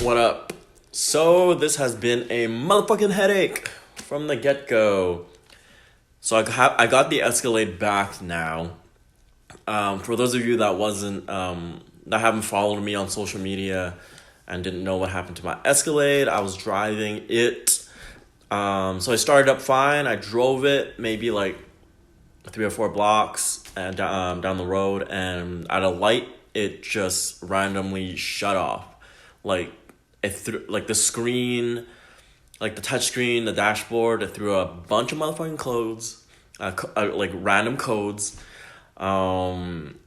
What up? So this has been a motherfucking headache from the get-go. So I got the Escalade back now. For those of you that haven't followed me on social media and didn't know what happened to my Escalade, I was driving it. So I started up fine. I drove it maybe like 3 or 4 blocks and down the road, and at a light, it just randomly shut off. Like it threw like the screen, like the touch screen, the dashboard. It threw a bunch of motherfucking codes, like random codes. Um,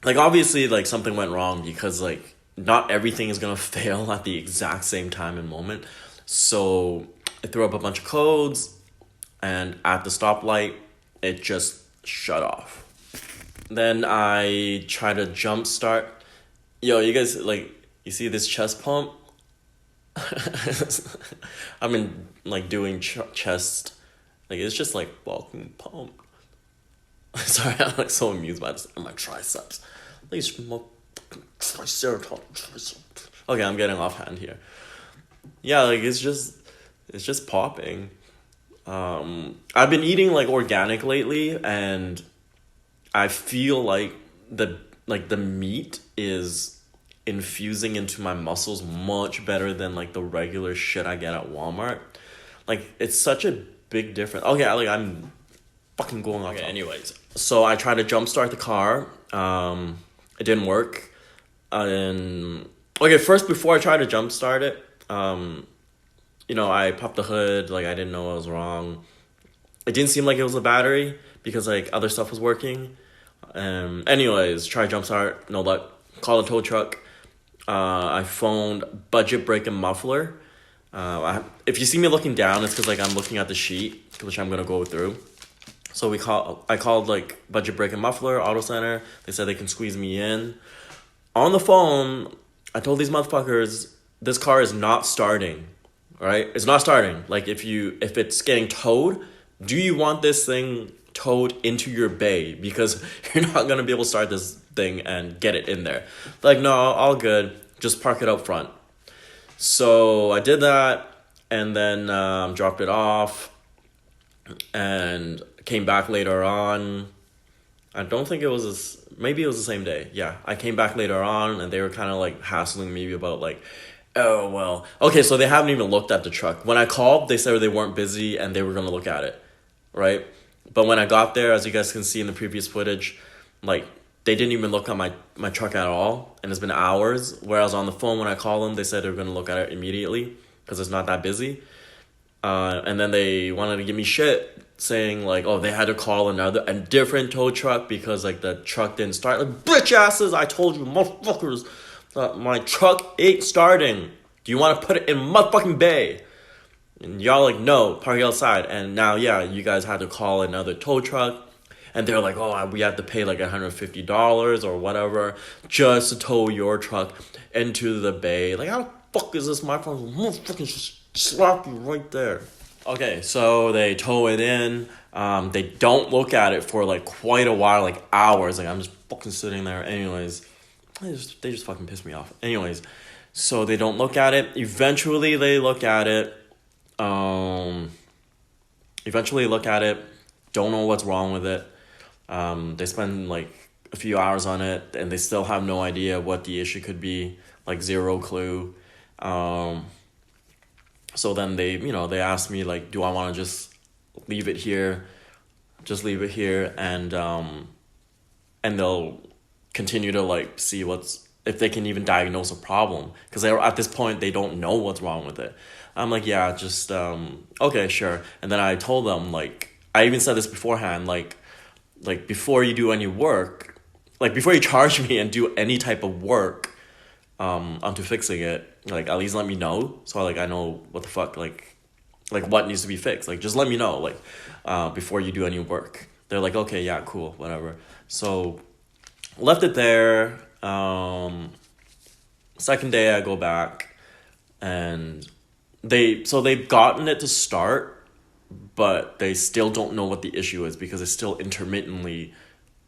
like obviously, like something went wrong because like not everything is gonna fail at the exact same time and moment. So it threw up a bunch of codes, and at the stoplight, it just shut off. Then I try to jump start. Yo, you guys like you see this chest pump? I've been like doing chest, like it's just like walking pump. Sorry, I'm like so amused by this. My triceps, these triceratops. Okay, I'm getting offhand here. Yeah, like it's just popping. I've been eating like organic lately, and I feel like the meat is infusing into my muscles much better than like the regular shit I get at Walmart. Like it's such a big difference. Okay, I'm fucking going off. Okay, anyways. So I tried to jumpstart the car. It didn't work. And okay, first before I tried to jumpstart it, I popped the hood, like I didn't know what was wrong. It didn't seem like it was a battery because like other stuff was working. Anyways, try jumpstart, no luck. Call a tow truck. I phoned Budget Break and Muffler. If you see me looking down, it's because like I'm looking at the sheet, which I'm gonna go through. So I called like Budget Break and Muffler, Auto Center. They said they can squeeze me in. On the phone, I told these motherfuckers this car is not starting. Right? It's not starting. Like if it's getting towed, do you want this thing towed into your bay? Because you're not gonna be able to start this thing and get it in there. Like, no, all good. Just park it up front. So I did that, and then dropped it off, and came back later on. I don't think it was maybe it was the same day. Yeah, I came back later on, and they were kind of like hassling me about like, oh well, okay, so they haven't even looked at the truck. When I called, they said they weren't busy and they were gonna look at it, right? But when I got there, as you guys can see in the previous footage, like they didn't even look at my truck at all, and it's been hours. Whereas on the phone, when I called them, they said they were gonna look at it immediately because it's not that busy. And then they wanted to give me shit saying like, oh, they had to call a different tow truck because like the truck didn't start. Like, bitch asses, I told you, motherfuckers, my truck ain't starting. Do you want to put it in motherfucking bay? And y'all like, no, park outside. And now, yeah, you guys had to call another tow truck. And they're like, oh, we have to pay like $150 or whatever just to tow your truck into the bay. Like, how the fuck is this my phone? Motherfucking just slap you right there. Okay, so they tow it in. They don't look at it for like quite a while, like hours. Like I'm just fucking sitting there. Anyways, they just fucking piss me off. Anyways, so they don't look at it. Eventually, they look at it. Don't know what's wrong with it. They spend like a few hours on it, and they still have no idea what the issue could be. Like zero clue. So then they asked me like, do I want to just leave it here, and they'll continue to like see if they can even diagnose a problem, because at this point they don't know what's wrong with it. I'm like, yeah, just okay, sure. And then I told them, like, I even said this beforehand, like before you do any work, like before you charge me and do any type of work onto fixing it, like at least let me know, so like I know what the fuck, like what needs to be fixed. Like just let me know, like before you do any work. They're like, okay, yeah, cool, whatever. So left it there. Second day I go back, and they've gotten it to start, but they still don't know what the issue is because it still intermittently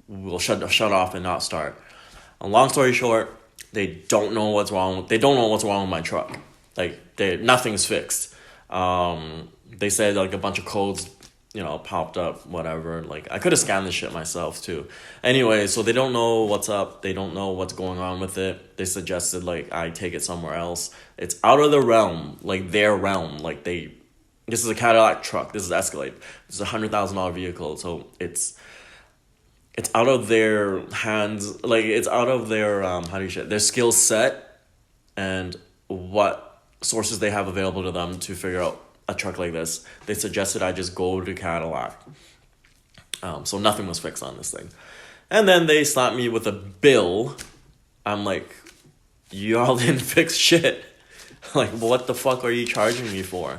will shut off and not start. Long story short, They don't know what's wrong. They don't know what's wrong with my truck. Like nothing's fixed. They said like a bunch of codes, popped up, whatever. Like I could have scanned this shit myself too. Anyway, so they don't know what's up. They don't know what's going on with it. They suggested like I take it somewhere else. It's out of the realm, like their realm. Like this is a Cadillac truck. This is Escalade. This is $100,000 vehicle. So it's out of their hands. Like it's out of their their skill set and what sources they have available to them to figure out a truck like this. They suggested I just go to Cadillac. So nothing was fixed on this thing. And then they slapped me with a bill. I'm like, y'all didn't fix shit. Like, what the fuck are you charging me for?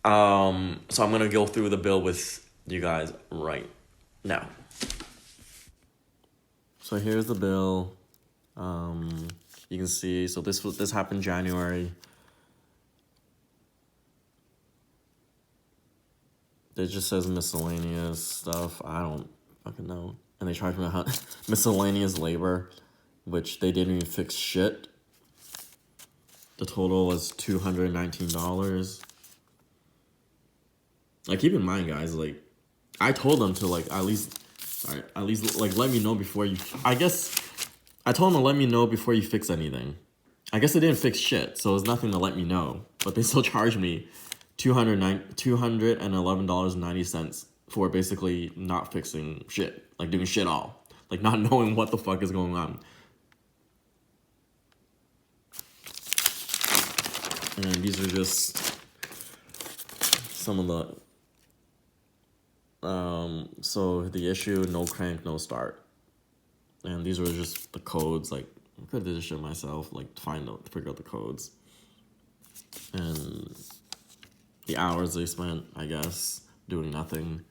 So I'm going to go through the bill with you guys right now. So here's the bill. You can see, so this happened January. It just says miscellaneous stuff. I don't fucking know. And they charged me miscellaneous labor, which they didn't even fix shit. The total was $219. Like, keep in mind, guys, like, I told them to, like, at least, like, let me know before you, I guess, I told them to let me know before you fix anything. I guess they didn't fix shit, so it's nothing to let me know. But they still charged me $211.90 for basically not fixing shit. Like, doing shit all. Like, not knowing what the fuck is going on. And these are just some of the... so the issue, no crank, no start. And these were just the codes. Like, I could have did this shit myself, like, figure out the codes. And the hours they spent, I guess, doing nothing.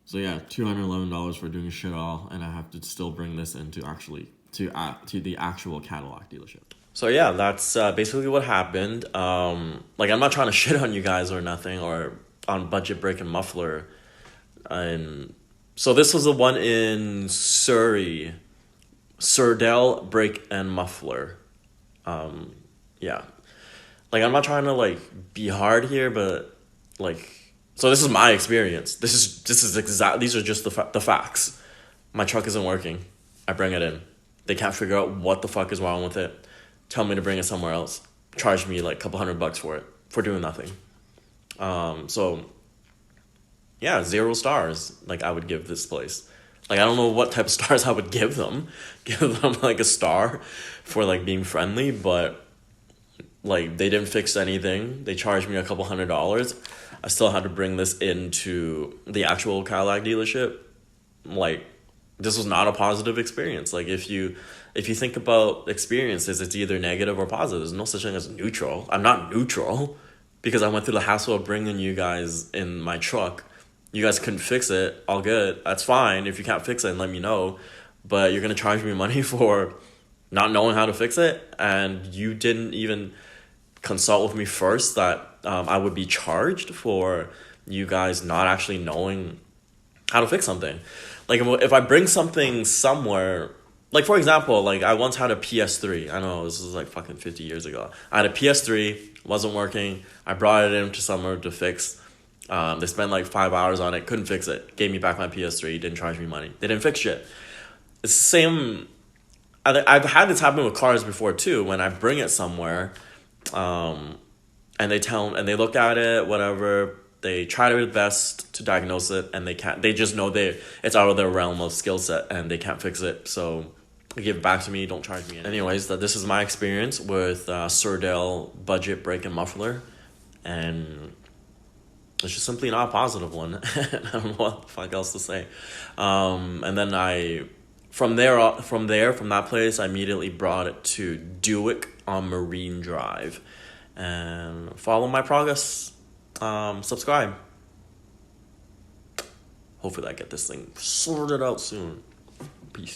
So yeah, $211 for doing shit all, and I have to still bring this into to the actual Cadillac dealership. So yeah, that's basically what happened. Like, I'm not trying to shit on you guys or nothing, or on Budget Brake and Muffler. And so this was the one in Surrey. Surdell Brake and Muffler. Yeah. Like, I'm not trying to, like, be hard here, but, like... So this is my experience. This is these are just the facts. My truck isn't working. I bring it in. They can't figure out what the fuck is wrong with it. Tell me to bring it somewhere else. Charge me like a couple $100 for it. For doing nothing. So, yeah, 0 stars. Like, I would give this place. Like, I don't know what type of stars I would give them. Give them, like, a star for, like, being friendly. But, like, they didn't fix anything. They charged me a couple $100. I still had to bring this into the actual Cadillac dealership. Like, this was not a positive experience. Like, if you think about experiences, it's either negative or positive. There's no such thing as neutral. I'm not neutral because I went through the hassle of bringing you guys in my truck. You guys couldn't fix it. All good. That's fine. If you can't fix it, let me know. But you're going to charge me money for not knowing how to fix it, and you didn't even consult with me first that I would be charged for you guys not actually knowing how to fix something. Like, if I bring something somewhere, like, for example, like, I once had a PS3. I know, this was like fucking 50 years ago. I had a PS3, wasn't working. I brought it in to somewhere to fix. They spent like 5 hours on it, couldn't fix it. Gave me back my PS3, didn't charge me money. They didn't fix shit. It's the same. I've had this happen with cars before too. When I bring it somewhere, and they look at it, whatever. They try their best to diagnose it, and they can't. They just know it's out of their realm of skill set, and they can't fix it. So they give it back to me. Don't charge me. Anyways, this is my experience with Surdell Budget Brake and Muffler, and it's just simply not a positive one. I don't know what the fuck else to say. And then from that place, I immediately brought it to Dewick on Marine Drive, and follow my progress. Subscribe. Hopefully I get this thing sorted out soon. Peace.